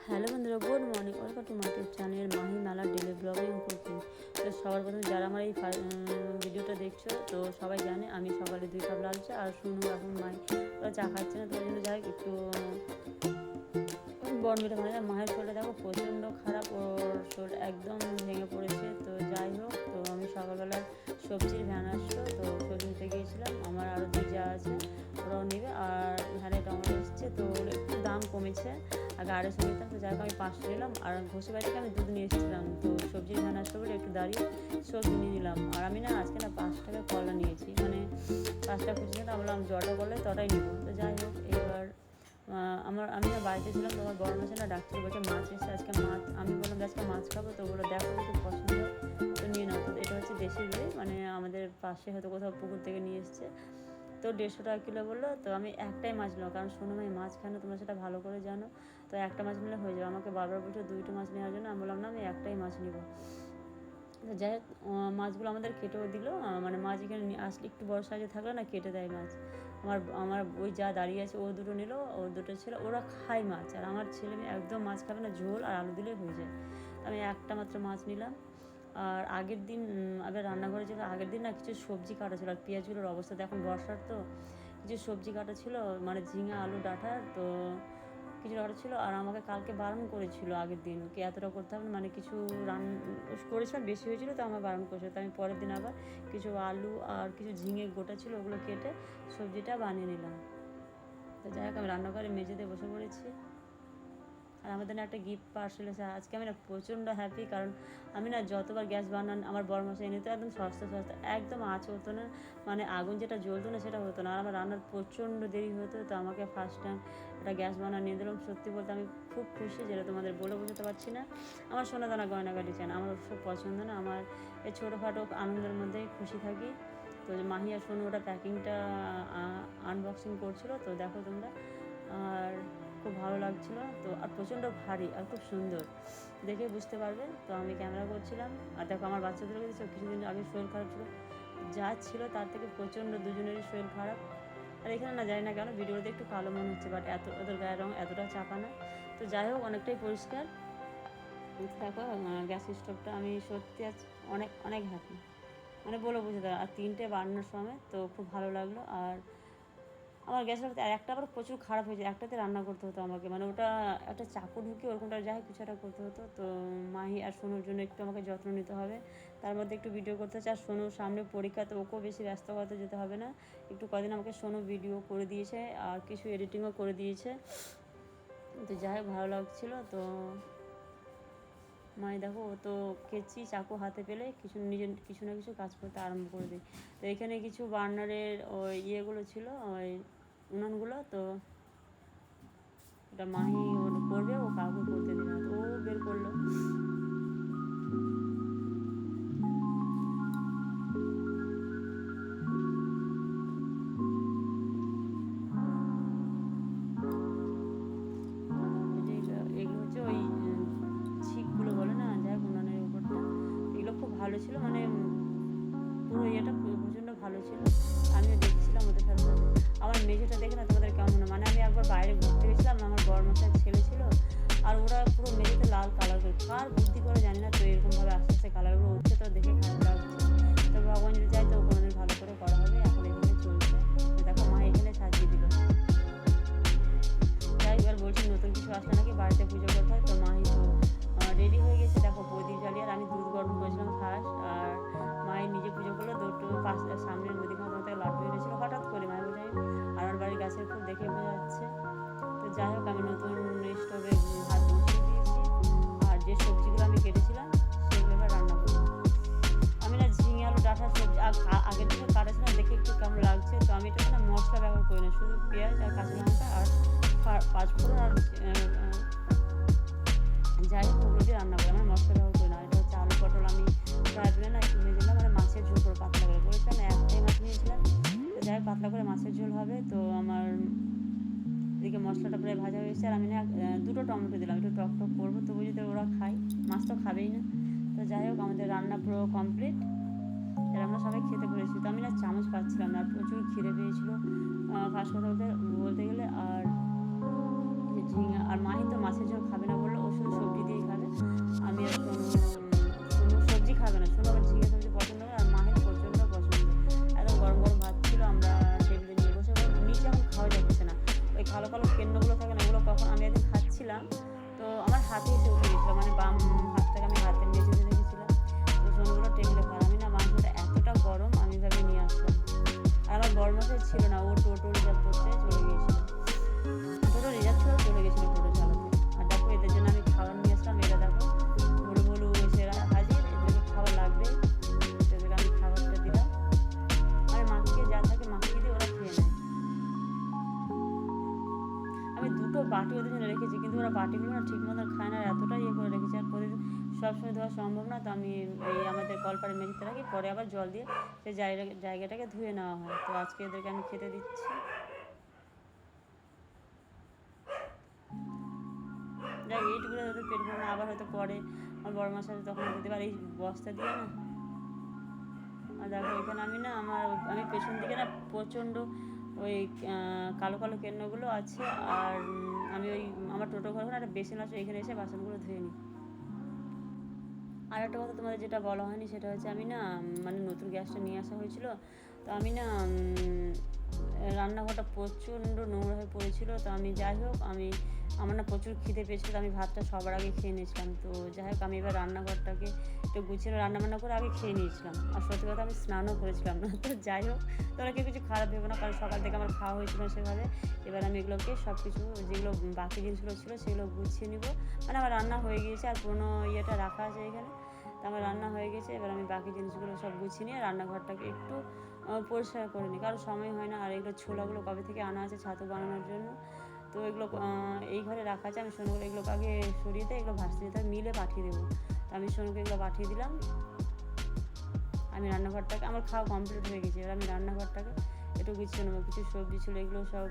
Hello বন্ধুরা, good morning. Welcome to my YouTube channel Mahi মেলা daily blogging cooking. তো সবার প্রথমে যারা আমার এই ভিডিওটা দেখছো, তো সবাই জানে আমি সকালে 2 কাপ লাল চা আর শুনু এখন ওরা চা খাচ্ছে না, তোর জন্য যাই একটু বর্ণভিটা মানে মায়ের শরীরটা দেখো প্রচণ্ড খারাপ, ওর শরীর একদম ভেঙে পড়েছে। তো যাই হোক, তো আমি সকালবেলা সবজির ভ্যান আসলো, তো সবজি নিতে গিয়েছিলাম। আমার আরও যে যা আছে ওরাও নেবে, আর ভ্যানে টমেটো এসছে, তো ওর একটু দাম কমেছে, আগে 250 নিতাম, তো যাই হোক আমি 500 নিলাম। আর ঘষে বাড়ি থেকে আমি দুধ নিয়ে এসেছিলাম, তো সবজির ভ্যান আসলো বলে একটু দাঁড়িয়ে সবজি নিয়ে নিলাম। আর আমি না আজকে না 5 টাকা কলা নিয়েছি, মানে 5 টাকা খুঁজে নিলাম, বললাম জটা করলে তটাই নিব। তো যাই হোক, এবার আমি না বাড়িতে ছিলাম, তোমার বড় মাসে না ডাক্তার বলছে মাছ এসে আজকে মাছ, আমি বললাম আজকে মাছ খাবো, তো বলো দেখো যদি পছন্দ তো নিয়ে নাও। তো এটা হচ্ছে দেশি রুই, মানে আমাদের পাশে হয়তো কোথাও পুকুর থেকে নিয়ে এসছে, তো 150 টাকা কিলো বললো। তো আমি একটাই মাছ নিলাম, কারণ শোনো আমি মাছ খাই না, তোমরা সেটা ভালো করে জানো। তো একটা মাছ নিলে হয়ে যাবে, আমাকে বারবার বলছো 2টো মাছ নেওয়ার জন্য, আমি বললাম না আমি একটাই মাছ নিব। তো যাই হোক, মাছগুলো আমাদের কেটেও দিল, মানে মাছ এখানে আসলে একটু বড় সাইজে থাকলে না কেটে দেয় মাছ। আমার ওই যা দাঁড়িয়ে আছে ও দুটো নিল, ও দুটো ছিল, ওরা খায় মাছ, আর আমার ছেলে মেয়ে একদম মাছ খাবে না, ঝোল আর আলু দিলেই হয়ে যায়। আমি একটা মাত্র মাছ নিলাম। আর আগের দিন আবার রান্নাঘরে ছিল, আগের দিন না কিছু সবজি কাটা ছিল, আর পেঁয়াজগুলোর অবস্থা এখন বর্ষার, তো কিছু সবজি কাটা ছিল, মানে ঝিঙা আলু ডাঁটা, তো কিছু কাটা ছিল। আর আমাকে কালকে বারণ করেছিল আগের দিন কি এতটা করতে হবে না, মানে কিছু করেছিলাম বেশি হয়েছিল, তো আমার বারণ করেছিল। তো আমি পরের দিন আবার কিছু আলু আর কিছু ঝিঙে গোটা ছিল, ওগুলো কেটে সবজিটা বানিয়ে নিলাম। তো যাই হোক, আমি রান্নাঘরে মেঝেতে বসে পড়েছি। আর আমাদের না একটা গিফট পার্সেল এসে আজকে আমি না প্রচণ্ড হ্যাপি, কারণ আমি না যতবার গ্যাস বানান আমার বড় মশাই এনে তো একদম সস্তা সস্তা, একদম আঁচ হতো না, মানে আগুন যেটা জ্বলতো না সেটা হতো না, আর আমার রান্নার প্রচণ্ড দেরি হতো। তো আমাকে ফার্স্ট টাইম একটা গ্যাস বানান নিয়ে দিলাম, সত্যি বলতে আমি খুব খুশি, যেটা তোমাদের বলে বোঝাতে পারছি না। আমার সোনা দানা গয়নাগাটি চান আমার সব পছন্দ না, আমার এই ছোটোখাটো আনন্দের মধ্যেই খুশি থাকি। তো মাহি আর সোনু ওটা প্যাকিংটা আনবক্সিং করছিলো, তো দেখো তোমরা। আর খুব ভালো লাগছিল, তো আর প্রচণ্ড ভারী আর খুব সুন্দর, দেখে বুঝতে পারবে। তো আমি ক্যামেরা করছিলাম, আর দেখো আমার বাচ্চাদেরকে দিয়েছে, কিছুদিন আগে শরীর খারাপ ছিল, যা ছিল তার থেকে প্রচণ্ড দুজনেরই শরীর খারাপ। আর এখানে না জানি না কেন ভিডিওতে একটু কালো মনে হচ্ছে, বাট ওদের গায়ের রঙ এতটা চাপা না। তো যাই হোক, অনেকটাই পরিষ্কার। দেখো গ্যাস স্টোভটা আমি সত্যি আজ অনেক অনেক হ্যাপি, মানে বলে বুঝতে আর 3টে বানানোর সময় তো খুব ভালো লাগলো। আর আমার গ্যাসের আর একটা আবার প্রচুর খারাপ হয়েছে, একটাতে রান্না করতে হতো আমাকে, মানে ওটা একটা চাকু ঢুকিয়ে ওরকমটা যাই কিছু একটা করতে হতো। তো মাহি আর সোনুর জন্য একটু আমাকে যত্ন নিতে হবে, তার মধ্যে একটু ভিডিও করতে হচ্ছে। আর সোনুর সামনে পরীক্ষা, তো ওকেও বেশি ব্যস্ত করতে যেতে হবে না, একটু কদিন আমাকে সোনু ভিডিও করে দিয়েছে আর কিছু এডিটিংও করে দিয়েছে। তো যাই হোক, ভালো লাগছিলো। তো মাই দেখো, ও তো কেচি চাকু হাতে পেলে কিছু না কিছু কাজ করতে আরম্ভ করে দিই। তো এখানে কিছু বার্নারের ওই ইয়েগুলো ছিল, ওই উনানগুলো, তো এটা মাহি ওর করবে, ও কাউকে করতে দিবে না, তো ও বের করলো। এগুলো হচ্ছে ওই ছিকগুলো বলে না, যাই হোক উনানের উপরটা, এগুলো খুব ভালো ছিল, মানে পুরো ইয়েটা প্রচণ্ড ভালো ছিল। আমিও দেখছিলাম ওদের সাথে সাথে। আমার মেঝেটা দেখে না তোমাদের কেমন মনে, মানে আমি একবার বাইরে ঘুরতে গেছিলাম, আমার বড় মশাইয়ের ছেলে ছিল, আর ওরা পুরো মেঝেতে লাল কালার করে, কার বুদ্ধি করে জানি না, তো এরকমভাবে আস্তে আস্তে কালারগুলো উঠছে, তো দেখে খারাপ লাগছে। তো ভগবান যদি চাই তো কোনোদিন ভালো করে করা হবে, এখন এভাবে চলছে। দেখো মা এখানে সাজিয়ে দিল। তাই এবার বলছি নতুন কিছু আসলে নাকি বাড়িতে পুজো করতে হয়, তো মাই তো রেডি হয়ে গেছে, দেখো প্রদীপ জ্বালিয়ে, আর আমি দুধ গরম করেছিলাম ফার্স্ট, আর মায়ের নিজে পুজো করলো, দুটো সামনের মুদিখানা থেকে লাড্ডু এনেছিল হঠাৎ করে, মায়ের বলছে আর আমার বাড়ির গাছের ফুল দেখে বোঝা যাচ্ছে। তো যাই হোক, আমি নতুন স্টোভে ভাত বসিয়ে দিয়েছি, আর যে সবজিগুলো আমি কেটেছিলাম সেগুলো এবার রান্না করবো। আমি না ঝিঙে আলু ডাঁটা সবজি আগের দিকে কাটেছিলাম, দেখে একটু কেমন লাগছে, তো আমি এটা না মশলা ব্যবহার করি না, শুধু পেঁয়াজ আর কাঁচা লঙ্কা আর পাঁচফোড়ন আর যাই হোক ওগুলো দিয়ে রান্না করি, আমার মশলা ব্যবহার করি না। এটা হচ্ছে আলু পটল আমি ফ্রাই প্যানে না কিনে দিলাম, মানে মাছের ঝোল করে পাতলা করে বলেছিলাম, একটাই মাছ নিয়েছিলাম, তো যাই হোক পাতলা করে মাছের ঝোল হবে। তো আমার এদিকে মশলাটা প্রায় ভাজা হয়েছে, আর আমি না 2টো টমেটো দিলাম, একটু টক টক করবো, তবু যদি ওরা খায়, মাছ তো খাবেই না। তো যাই হোক, আমাদের রান্না পুরো কমপ্লিট, আর আমরা সবাই খেতে পেরেছি। তো আমি না চামচ পাচ্ছিলাম না, প্রচুর খিদে পেয়েছিলো ফার্স্ট কথা বলতে গেলে। আর ঝিঙা আর মাহি তো মাছের ঝোল খাবে না বললো, ও বাটিগুলো না ঠিক মতন খায় না, এতটা ইয়ে করে রেখেছি। আর প্রতিদিন সবসময় ধোয়া সম্ভব না, তো আমি এই আমাদের কলপারে মেঝেতে রাখি, পরে আবার জল দিয়ে সেই জায়গাটাকে ধুয়ে নেওয়া হয়। তো আজকে এদেরকে আমি খেতে দিচ্ছি। যাই এইটুকুলো হয়তো পেট ভরবে না, আবার হয়তো পরে আমার বড় মার সাথে তখন দিতে পারি এই বস্তা দিয়ে না। আর দেখো এখানে আমি না আমি পেছন দিকে না প্রচণ্ড ওই কালো কালো কেন্নগুলো আছে। আর আমি ওই আমার টোটো ঘর একটা বেসিন আছে, এখানে এসে বাসনগুলো ধুয়ে নিই। আর একটা কথা তোমাদের যেটা বলা হয়নি সেটা হচ্ছে আমি না মানে নতুন গ্যাসটা নিয়ে আসা হয়েছিল, তো আমি না রান্নাঘরটা প্রচণ্ড নোংরা হয়ে পড়েছিল। তো আমি যাই হোক আমার না প্রচুর খিদে পেয়েছিল, আমি ভাতটা সবার আগে খেয়ে নিয়েছিলাম। তো যাই হোক আমি এবার রান্নাঘরটাকে একটু গুছিয়ে রান্নাবান্না করে আগে খেয়ে নিয়েছিলাম। আর সত্যি কথা আমি স্নানও করেছিলাম না। তো যাই হোক তোরা কেউ কিছু খারাপ ভেবো না, কারণ সকাল থেকে আমার খাওয়া হয়েছিল সেভাবে। এবার আমি এগুলোকে সব কিছু যেগুলো বাকি জিনিসগুলো ছিল সেগুলো গুছিয়ে নিব। মানে আমার রান্না হয়ে গিয়েছে, আর পুরোনো ইয়েটা রাখা আছে এখানে। তো আমার রান্না হয়ে গেছে, এবার আমি বাকি জিনিসগুলো সব গুছিয়ে নিয়ে রান্নাঘরটাকে একটু পরিষ্কার করে নিই, কারণ সময় হয় না। আর এগুলো ছোলাগুলো কবে থেকে আনা আছে ছাতু বানানোর জন্য, তো এগুলো এই ঘরে রাখা আছে। আমি সোনুগুলো এগুলোকে আগে সরিয়ে দিয়ে এগুলো ভাসতে দিতে মিলে পাঠিয়ে দেবো। তো আমি সোনুকে এগুলো পাঠিয়ে দিলাম। আমি রান্নাঘরটাকে আমার খাওয়া কমপ্লিট হয়ে গেছে, এবার আমি রান্নাঘরটাকে একটু গুছিয়ে নেবো। কিছু সবজি ছিল, এগুলো সব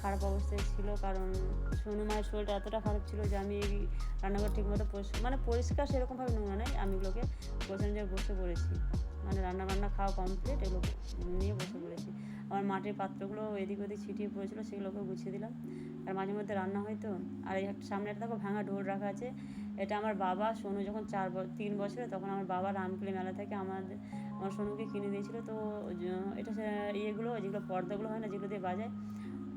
খারাপ অবস্থায় ছিল, কারণ সোনু মায়ের শরীরটা এতটা খারাপ ছিল যে আমি এই রান্নাঘর ঠিকমতো মানে পরিষ্কার সেরকমভাবে নোংরা নেই, আমি এগুলোকে গোছানো জায়গায় বসে পড়েছি। মানে রান্না খাওয়া কমপ্লিট, এগুলো নিয়ে বসে পড়েছি। আমার মাটির পাত্রগুলো এদিক ওদিক ছিটিয়ে পড়েছিলো, সেগুলোকে গুছিয়ে দিলাম। আর মাঝে মধ্যে রান্না হয় তো। আর এই সামনে একটা দেখো ভাঙা ঢোল রাখা আছে, এটা আমার বাবা সোনু যখন 3 বছরে তখন আমার বাবা রামকলি মেলা থেকে আমার সোনুকে কিনে দিয়েছিলো। তো এটা ইয়েগুলো যেগুলো পর্দাগুলো হয় না যেগুলো দিয়ে বাজায়,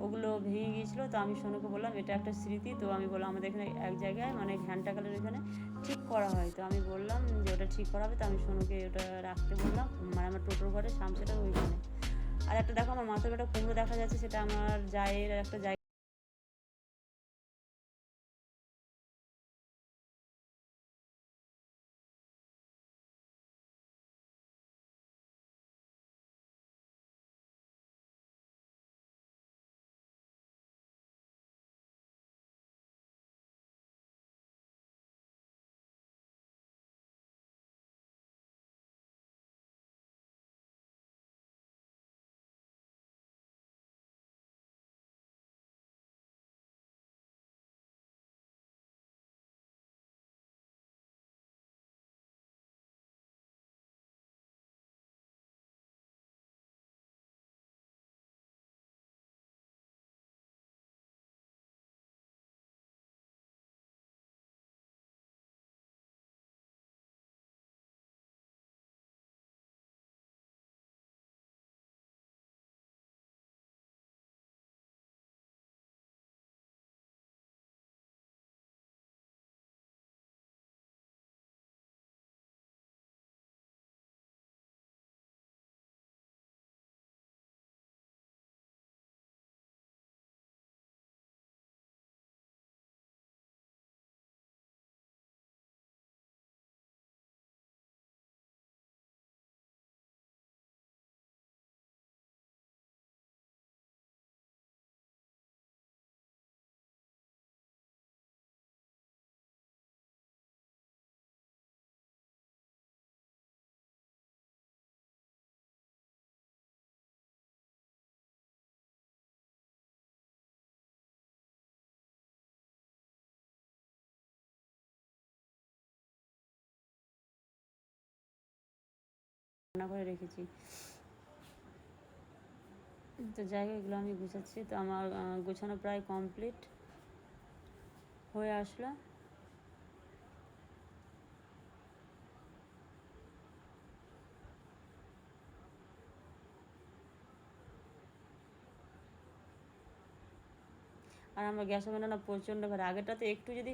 ওগুলো ভেঙে গিয়েছিলো। তো আমি সোনুকে বললাম এটা একটা স্মৃতি, তো আমি বললাম আমাদের এখানে এক জায়গায় মানে ঘন্টাকালের এখানে ঠিক করা হয়, তো আমি বললাম যে ওটা ঠিক করা হবে। তো আমি সোনুকে ওটা রাখতে বললাম, মানে আমার টোটোর ঘরে সামসেটা ওইখানে। আর একটা দেখো আমার মাথার একটা কুমড়ো দেখা যাচ্ছে, সেটা আমার জায়ের একটা জায়গা রান্না করে রেখেছি। তো যাই হোক এগুলো আমি গুছাচ্ছি, তো আমার গোছানো প্রায় কমপ্লিট হয়ে আসলো। আর আমার গ্যাস ওভেনটা না প্রচণ্ড ভারী, আগেরটাতে একটু যদি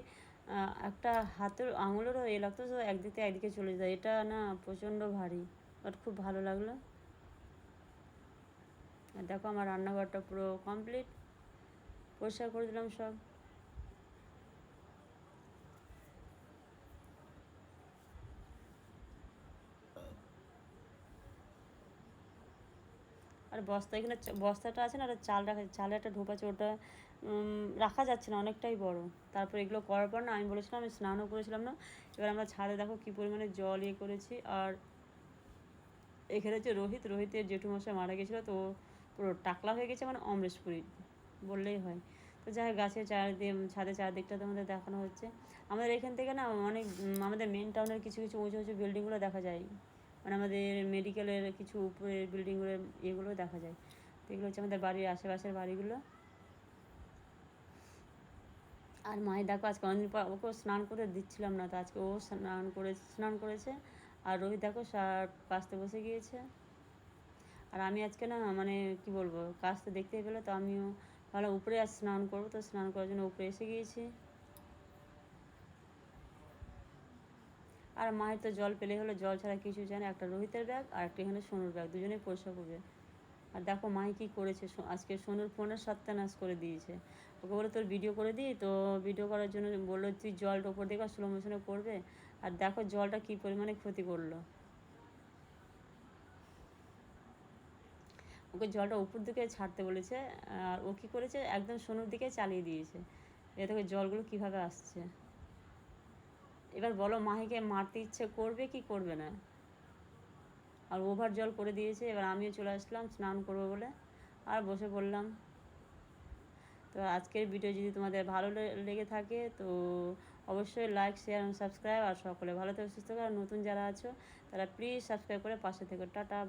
একটা হাতের আঙুলেরও এ লাগতো তো একদিক থেকে একদিকে চলে যায়, এটা না প্রচণ্ড ভারী। বাট খুব ভালো লাগলো। আর দেখো আমার রান্নাঘরটা পুরো কমপ্লিট, পরিষ্কার করে দিলাম সব। আর বস্তা এখানে বস্তাটা আছে না, ওটা চাল রাখা, চালের একটা ঢোপ আছে, ওটা রাখা যাচ্ছে না, অনেকটাই বড়। তারপর এগুলো করার পর না আমি বলেছিলাম আমি স্নানও করেছিলাম না। এবার আমরা ছাদে দেখো কী পরিমাণে জল ইয়ে করেছি। আর এখানে যে রোহিতের জেঠুমশাই মারা গেছিলো, তো পুরো টাকলা হয়ে গেছে, মানে অমরেশপুরি বললেই হয়। তো যাই হোক, গাছের ছাদের চারদিকটা তোমাদের দেখানো হচ্ছে। আমাদের এখান থেকে না অনেক আমাদের মেন টাউনের কিছু কিছু উঁচু উঁচু বিল্ডিংগুলো দেখা যায়, মানে আমাদের মেডিকেলের কিছু উপরের বিল্ডিংগুলোর এগুলো দেখা যায়। তো এগুলো হচ্ছে আমাদের বাড়ির আশেপাশের বাড়িগুলো। আর মায়ের দেখো আজকে অনেকদিন পর ওকে স্নান করে দিচ্ছিলাম না, তো আজকে ও স্নান করেছে। আর রোহিত দেখো শার্ট কাচতে বসে গিয়েছে। আর আমি আজকে না মানে কি বলবো, কাজটা দেখতেই পেলো, তো আমিও ভালো উপরে আজ স্নান করবো, তো স্নান করার জন্য উপরে এসে গিয়েছি। আর মায়ের তো জল পেলে হলো, জল ছাড়া কিছু জানে। একটা রোহিতের ব্যাগ আর একটা এখানে সোনুর ব্যাগ, দুজনেই পরিষ্কার করবে। আর দেখো মাই কী করেছে, আজকে সোনুর ফোনের সত্যানাশ করে দিয়েছে। ওকে বলে তোর ভিডিও করে দিই, তো ভিডিও করার জন্য বললো তুই জলটা ওপর দিকে স্লো মোশনে করবে। আর দেখো জলটা কী পরিমাণে ক্ষতি করলো। ওকে জলটা উপর দিকে ছাড়তে বলেছে, আর ও কী করেছে একদম সোনুর দিকে চালিয়ে দিয়েছে। এ থেকে জলগুলো কীভাবে আসছে। এবার বলো মাহিকে মারতে ইচ্ছে করবে কি করবে না। আর ওভার জল করে দিয়েছে। এবার আমিও চলে আসলাম স্নান করবো বলে, আর বসে পড়লাম। তো আজকের ভিডিও যদি তোমাদের ভালো লেগে থাকে তো অবশ্যই লাইক, শেয়ার এবং সাবস্ক্রাইব। আর সকলে ভালো থেকে সুস্থ করে, আর নতুন যারা আছো তারা প্লিজ সাবস্ক্রাইব করে পাশে থেকে। টাটা।